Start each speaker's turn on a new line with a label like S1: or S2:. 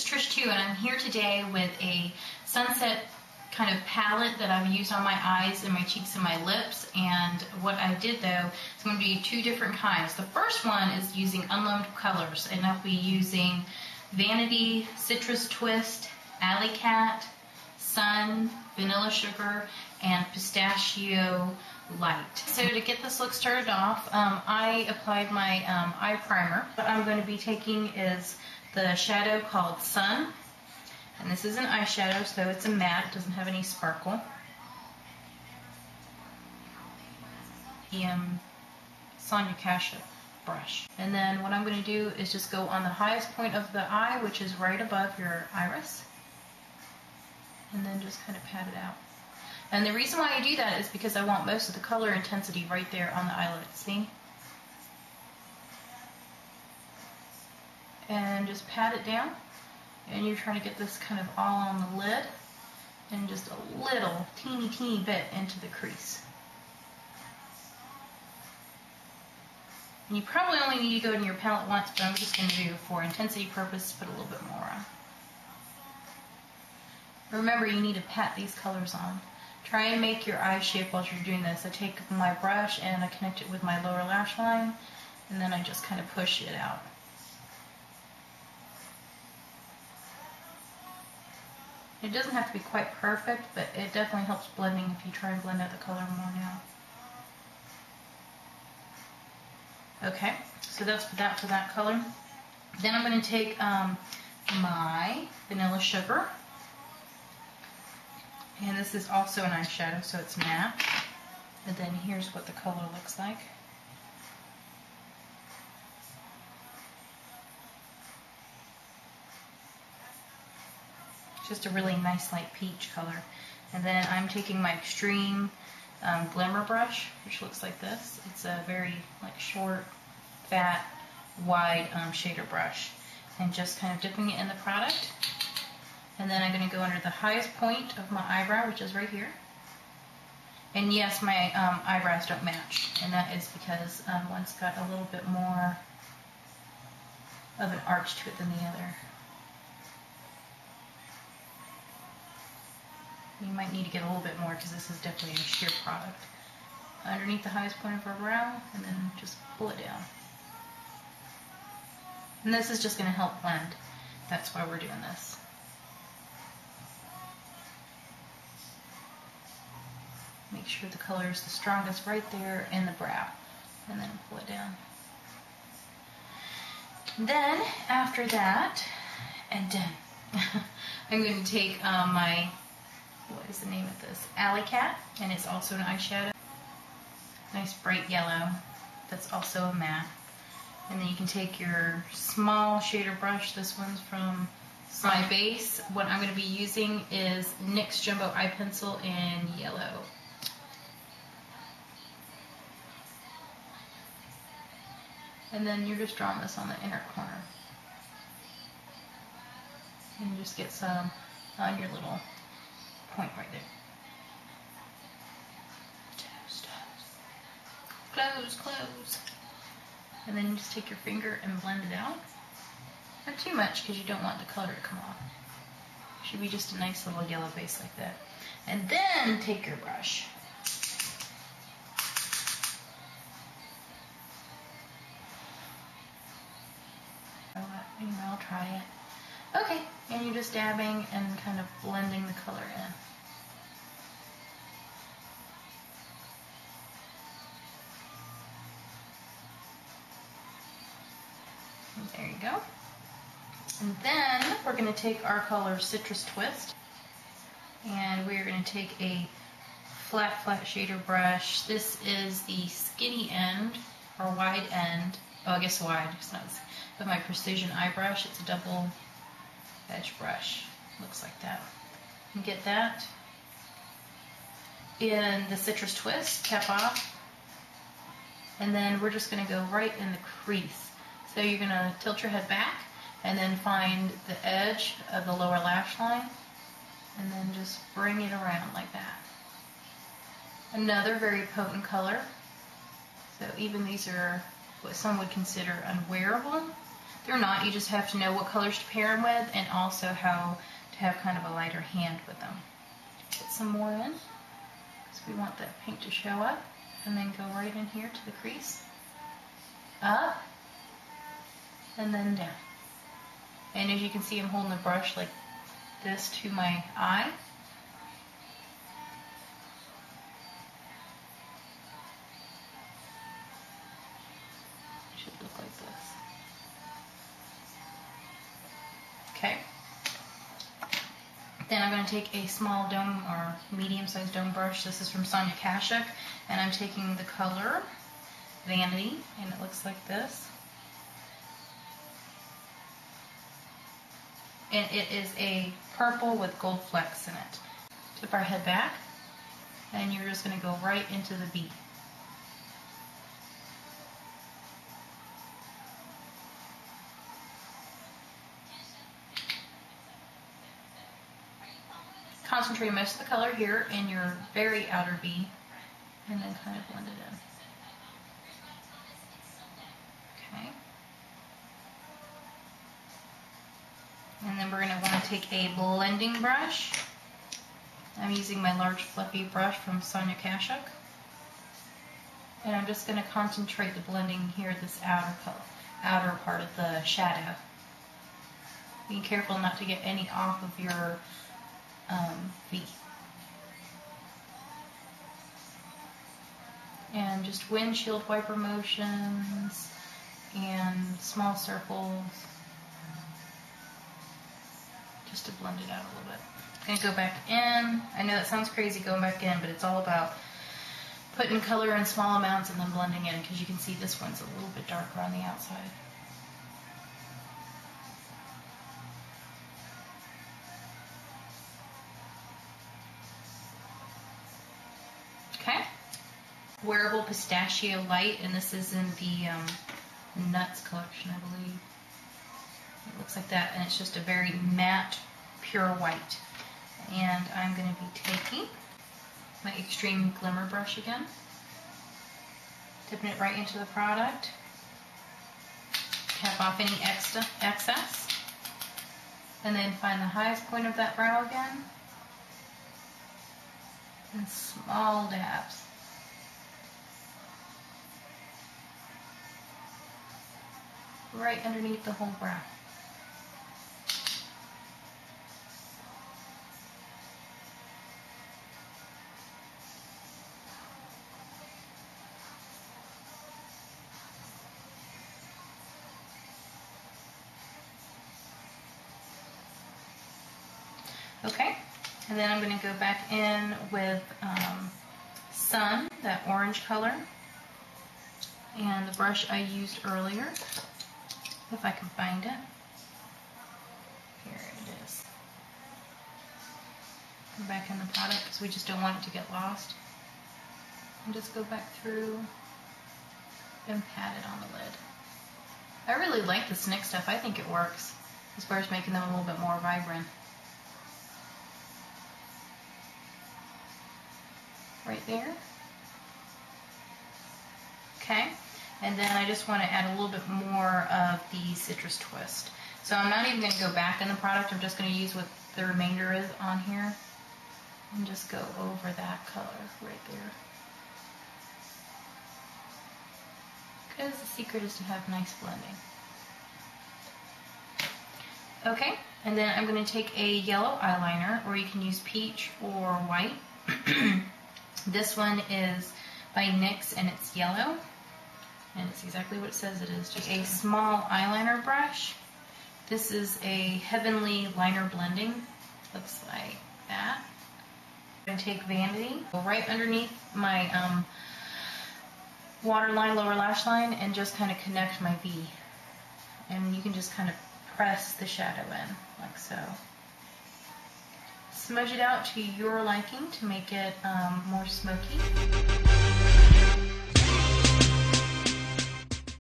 S1: Trish too, and I'm here today with a sunset kind of palette that I've used on my eyes and my cheeks and my lips. And what I did though is going to be two different kinds. The first one is using unloved colors, and I'll be using Vanity, Citrus Twist, Alley Cat, Sun, Vanilla Sugar, and Pistachio Light. So to get this look started off, I applied my eye primer. What I'm going to be taking is the shadow called Sun, and this is an eyeshadow, so it's a matte, it doesn't have any sparkle. The Sonia Kasha brush. And then what I'm going to do is just go on the highest point of the eye, which is right above your iris, and then just kind of pat it out. And the reason why I do that is because I want most of the color intensity right there on the eyelid, see? And just pat it down, and you're trying to get this kind of all on the lid, and just a little teeny bit into the crease. And you probably only need to go in your palette once, but I'm just going to do, for intensity purpose, put a little bit more on. Remember, you need to pat these colors on. Try and make your eye shape while you're doing this. I take my brush and I connect it with my lower lash line, and then I just kind of push it out. It doesn't have to be quite perfect, but it definitely helps blending if you try and blend out the color more now. Okay, so that's that for that color. Then I'm going to take my Vanilla Sugar. And this is also an eyeshadow, so it's matte. And then here's what the color looks like. Just a really nice light peach color. And then I'm taking my Extreme Glimmer brush, which looks like this. It's a very short, fat, wide shader brush. And just kind of dipping it in the product. And then I'm going to go under the highest point of my eyebrow, which is right here. And yes, my eyebrows don't match, and that is because one's got a little bit more of an arch to it than the other. You might need to get a little bit more because this is definitely a sheer product. Underneath the highest point of our brow, and then just pull it down. And this is just going to help blend. That's why we're doing this. Make sure the color is the strongest right there in the brow, and then pull it down. Then, after that, and done, I'm going to take my, what is the name of this? Alley Cat, and it's also an eyeshadow. Nice bright yellow, that's also a matte. And then you can take your small shader brush, this one's from my base. What I'm going to be using is NYX Jumbo Eye Pencil in yellow. And then you're just drawing this on the inner corner. And just get some on your little point right there. Close, close. And then you just take your finger and blend it out. Not too much because you don't want the color to come off. It should be just a nice little yellow base like that. And then take your brush. I'll try it. Okay, and you're just dabbing and kind of blending the color in. And there you go. And then we're going to take our color Citrus Twist, and we're going to take a flat shader brush. This is the skinny end, or wide end. Oh, I guess wide. It's not. With my precision eye brush, it's a double edge brush. Looks like that. And get that in the Citrus Twist, cap off, and then we're just going to go right in the crease. So you're going to tilt your head back, and then find the edge of the lower lash line, and then just bring it around like that. Another very potent color. So even these are what some would consider unwearable. They're not. You just have to know what colors to pair them with and also how to have kind of a lighter hand with them. Put some more in because we want that pink to show up, and then go right in here to the crease. Up and then down. And as you can see, I'm holding the brush like this to my eye. It should look like this. Okay. Then I'm going to take a small dome or medium-sized dome brush. This is from Sonia Kashuk, and I'm taking the color Vanity, and it looks like this. And it is a purple with gold flecks in it. Tip our head back, and you're just going to go right into the V. Concentrate most of the color here in your very outer V, and then kind of blend it in. Okay. And then we're going to want to take a blending brush. I'm using my large fluffy brush from Sonia Kashuk. And I'm just going to concentrate the blending here, this outer part of the shadow. Being careful not to get any off of your V. And just windshield wiper motions and small circles, just to blend it out a little bit. I'm going to go back in. I know that sounds crazy going back in, but it's all about putting color in small amounts and then blending in, because you can see this one's a little bit darker on the outside. Okay. Wearable Pistachio Light, and this is in the Nuts collection, I believe. It looks like that, and it's just a very matte, pure white. And I'm going to be taking my Extreme Glimmer brush again, dipping it right into the product, cap off any excess, and then find the highest point of that brow again, and small dabs. Right underneath the whole brow. Okay, and then I'm going to go back in with Sun, that orange color, and the brush I used earlier, if I can find it. Here it is. Go back in the product because we just don't want it to get lost. And just go back through and pat it on the lid. I really like the SNCC stuff. I think it works as far as making them a little bit more vibrant. Right there. Okay, and then I just want to add a little bit more of the Citrus Twist. So I'm not even going to go back in the product. I'm just going to use what the remainder is on here and just go over that color right there. Because the secret is to have nice blending. Okay, and then I'm going to take a yellow eyeliner, or you can use peach or white. This one is by NYX, and it's yellow, and it's exactly what it says it is, just a small eyeliner brush. This is a Heavenly Liner Blending, looks like that. I'm going to take Vanity, go right underneath my waterline, lower lash line, and just kind of connect my V. And you can just kind of press the shadow in, like so. Smudge it out to your liking to make it more smoky.